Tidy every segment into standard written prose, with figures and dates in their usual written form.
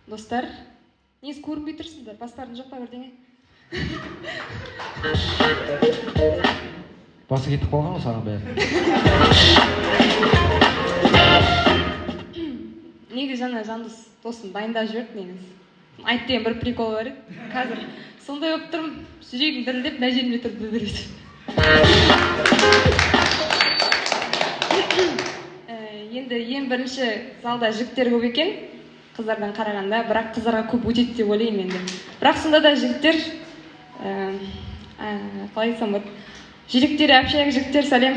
Достар, негізі көрінбей тұрсыңдар, бастарың жоқ па бірдеңе? Басы кетіп қалған ғой саған бәрі. Негізі жаңа Жандос досым дайындап жіберді негізі. Айт деген бір прикол бар еді. Қазір сондай болып тұрмын, жүрегім дірілдеп, мына жеріме тұрып бүлдіреді. Енді ең бірінші залда жігіттер көп екен, қыздардан қарағанда, бірақ қыздарға көп өтеді деп ойлаймын енді. Бірақ сонда да жігіттер, қалай айтсам болады, жүректері общаяқ жігіттер, сәлем.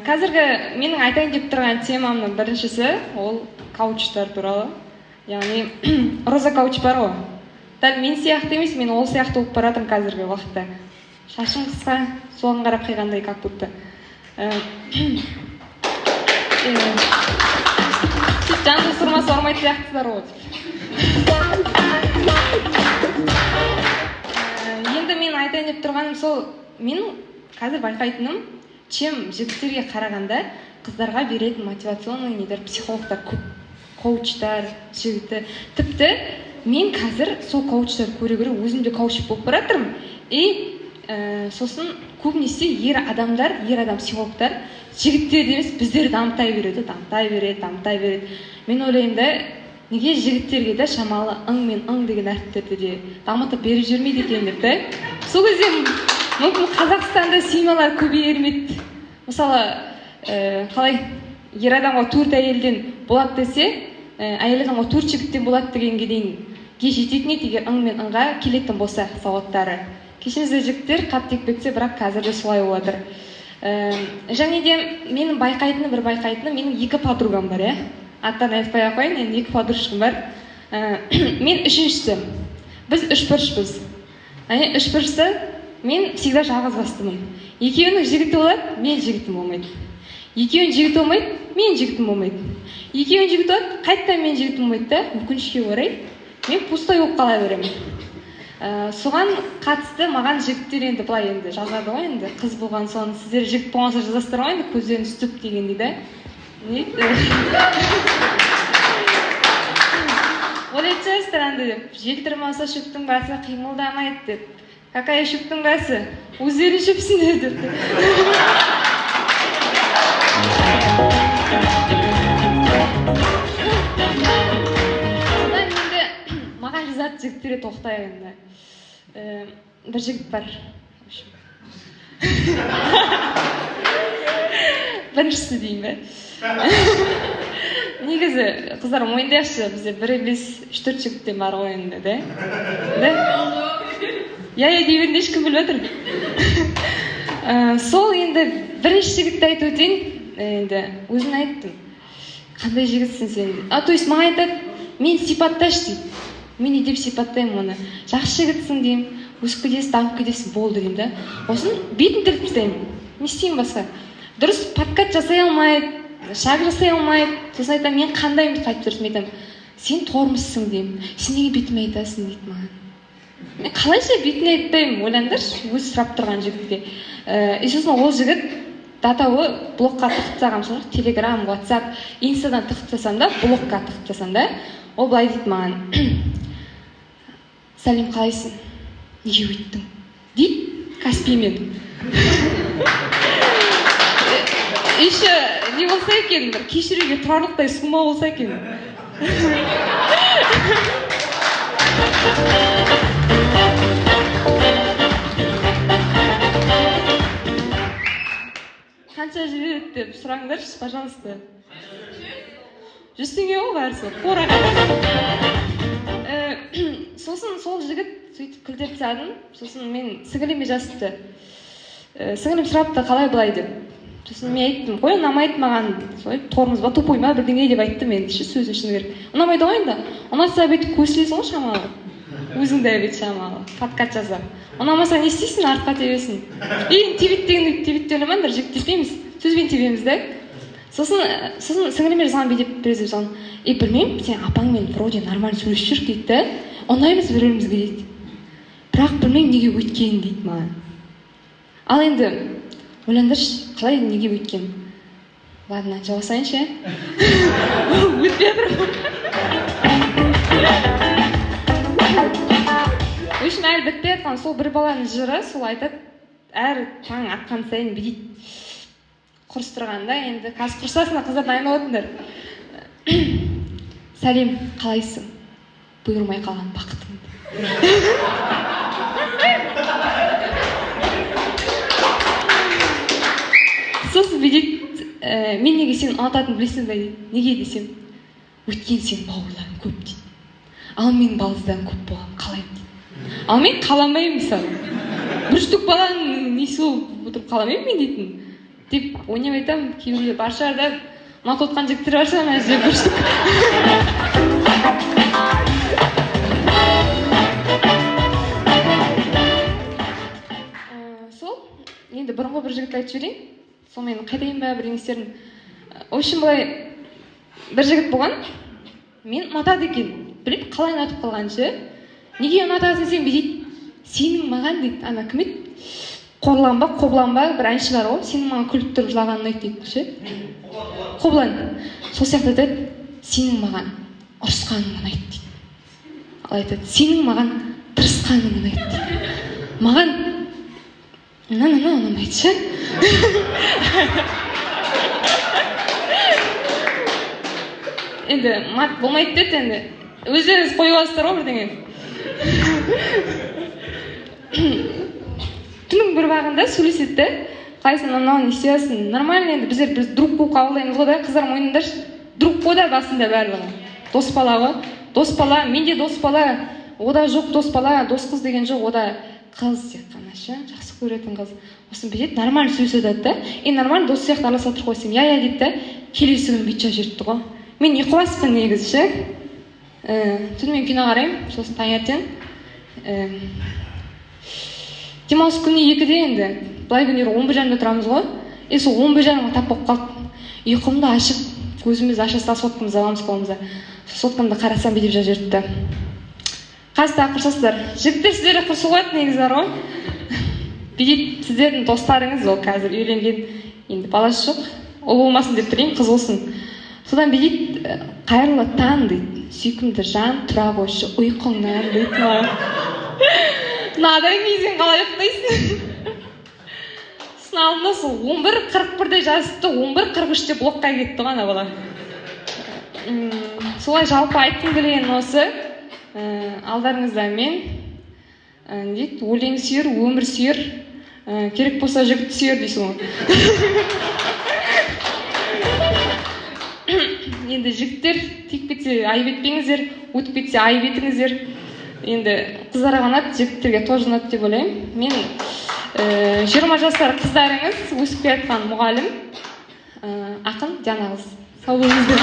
Қазіргі менің айтайын деп тұрған темамның біріншісі ол каучтар туралы. Яғни роза кауч бар ғой. Дәл мен сияқты емес, мен ол сияқты болып баратырмын қазіргі уақытта. Шашым қысқа, соған қарап қиғандай как будто. Сіз жанды сұрмасы ұрмайды сияқтысыздар ғой. Енді мен айтайын деп тұрғаным сол, менің қазір байқайтыным, чем жігіттерге қарағанда қыздарға беретін мотивационный недер психологтар көп, коучтар, жігіті. Тіпті мен қазір сол коучтар көре-көре өзім де коуч болып баратырмын. Сосын көбінесе ер адам психологтар жігіттерді емес біздер дамытай береді. Мен ойлаймын да, неге жігіттерге де шамалы ың мен ың деген әріптерді де дамытып беріп жүрмейді екен деп та. Сол кезде мүмкін Қазақстанда семьялар көбейер ме еді. Мысалы, қалай ер адамға 4 әйелден болады десе, әйел адамға 4 жігіттен болады дегенге дейінге жететін еді, егер ың мен ыңға келетін болса сауаттары. Кешіңізде жігіттер қатты екпетсе, бірақ қазір де солай болады. Және де менің байқайтыным, менің 2 подругам бар, аттарын айтпай ақ қояйын, енді 2 подружкам бар. Мен 3-шісі. Біз 3-1-шпіз. 3-1-шісі мен всегда жалғыз бастымын. Екеуінің жігіті болады, мен жігітім болмайды. Екеуінің жігіті болмайды, мен жігітім болмайды. Екеуінің жігіті болады, қайттан мен жігітім болмайды да, өкінішке орай, мен пустой болып қала беремін. Соған қатысты маған жігіттер енді былай енді жазады ғой, енді қыз болған соң сіздер жігіт болғанса жазасыздар ғой, енді көздеріңіз түп дегендей да. Ойлайтын шығарсыздар андай деп, желтірмаса шөптің басы қимылдамайды деп. Какая шөптің басы? Өздерің шөпсіңдер деп. Содан енді маған жазады жігіттерге тоқтайық енді. Бір жігіт бар. Біріншісі деймін бе? Негізі қыздар мойындайықшы, бізде 1-5-3-4 жігіттен бар ғой енді, да? Я дейбін ешкім біліп отыр. Сол енді бірінші жігітті айтып өтейін, енді өзін айттым. Қандай жігітсің сен? То есть маған айтады, мен сипатташы дейді. Мен не деп сипаттаймын оны? Жақсы жігітсің деймін, өсіп кетесің, дамып кетесің, болды деймін да. Осын бетін тіліп тастаймын. Не істеймін басқа? Дұрыс подкат жасай алмайды, шаг жасай алмайды. Сосын айтамын, мен қандаймын деп айтып тұрсың, айтамын, сен тормышсың деймін. Сен неге бетіме айтасың дейді маған. Мен қалайша бетіне айтпаймын, ойлаңдаршы, өзі сұрап тұрған жігітке. Сосын ол жігіт датауы блокқа тықытсағам соң, телеграм, ватсап, инстадан тықытсасам да, блокқа тықытсасам да, ол былай дейді маған, сәлем қалайсың? Неге өйттің? Дейді, Каспиймен. Еще не болса екен, бір кешіруге тұрарлықтай сума болса екен. Қанша жібереді деп сұраңдаршы, пожалуйста. 100 теңге ғой бәрісі, қораға. Сосын сол жігіт сөйтіп күлдеп тастадым. Сосын мен сіңіліме жазыпты. Сіңілім сұрапты, қалай былай деп. Сосын мен айттым, қой, ұнамайды маған, тормыз ба, тупой ма, бірдеңе деп айттым енді, сөзін шыны керек. Ұнамайды ғой енді, ұнатса бетіп көсілесің ғой шамалы. Өзің де бет шамалы, подкат жазап. Ұнамаса не істейсің, артқа тебесің. Тебет ойлаймандар, жігіт тепейміз, сөзбен тебеміз да. Сосын сіңіліме жазған бедеп бірізіп соң, білмеймін, сен апаңмен вроде нормально сөйлесіп жүр дейді да, ұнаймыз бір-бірімізге дейді. Бірақ білмеймін неге өйткенін дейді маған. Ал енді ойлаңдаршы, қалай неге өйткен? Ладно, жалғасайыншы. Өтпей жатырмын. В общем, әлі бітпей жатқан сол бір баланың жыры, сол айтады, әр таң атқан сайын бүйтіп құрыстырғанда, енді қазір құрсасына қыздар дайындап отырыңдар. Сәлем, қалайсың? Бұйырмай қалған бақытым. Сосын бүйтіп, мен неге сені ұнататынын білесің бе дейді. Неге десем, өткен сен бауырларың көп дейді. Ал менің балыздарым көп болған қалаймын дейді. Ал мен қаламаймын мысалы. Бір штук баланың несі болып отырып қаламаймын мен дейтін. Деп ойнап айтамын, кейбіреулер бар шығар да, ұнатып отқан жігіттер бар шығар, мына жерде бір штук. Сол, енді бұрынғы бір жігітті айтып жіберейін. Сол мен қайтайын ба бір нестерін. В общем, былай бір жігіт болған, мен ұнатады екен. Біліп, қалай ұнатып қалғаншы. Неге ұнатасың сен дейді. Сенің маған дейді, ана кім еді? Қоблан ба, бір әнші бар ғой, сенің маған күліп тұрып жылағанын ұнайды дейді ше. Қоблан. Сол сияқты айтады, сенің маған ұрысқаның ұнайды дейді. Ал айтады, сенің маған тырысқаның ұнайды дейді. Маған ұнамайды ше. Енді мат болмайды деді енді. Өздеріңіз қойып аласыздар ғой бірдеңе. Түннің бір бағында сөйлеседі, қайсың мынауын не істейсің? Нормально енді біз друг болып қабылдаймыз ғой да, қыздар мойныңдаршы. Друг қой да басында барлығы. Дос бала ғой. Дос бала, менде дос бала. Ода жоқ дос бала, дос қыз деген жоқ, ода қыз тек қана ше, жақсы көретін қыз. Осыны бүйтеді, нормально сөйлеседі да. Нормально дос сияқты араласып отыр қойсам, я дейді да, келесі күні бүйтіп жіберді ғой. Мен ұйқыласпын негізі ше. Түнімен кино қараймын, сосын таңертең. Демалыс күні 2-де енді, былай күндері 11:30-да тұрамыз ғой. Сол 11:30-ға тап болып қалды. Ұйқымды ашып, көзімізді аша сала соткамызды аламыз қолымызда. Соткамды қарасам бүйтіп жіберді. Қазір құрсасыздар. Жігіттер сіздерді құрсы қояды негізі бар ғой. Бүйтіп сіздердің достарыңыз ол қазір үйленген, енді баласы жоқ. Ол болмасын деп тұрайын, қыз болсын. Содан бүйтіп қайырлы таң дейді. Сүйкімді жан, тұра қойшы, ұйқыңнан дейді. Надай мейсен қалай ұйықтайсың? Сынауымда сол 11:41-де жазыпты, 11:43-те блокқа кетті ғой ана бала. Солай жалпы айтқым келген осы. Алдарыңызда мен дейді, өлең сүйер, өмір сүйер, керек болса жігіт сүйер дейсің ғой. Енді жігіттер тек кетсе айып етпеңіздер, өтіп кетсе айып етіңіздер. Енді қыздарға ұнады, жігіттерге тоже ұнады деп ойлаймын. Мен 20 жастар қыздарыңыз, өсіп келе жатқан мұғалім, ақын Диана қыз. Сау болыңыздар.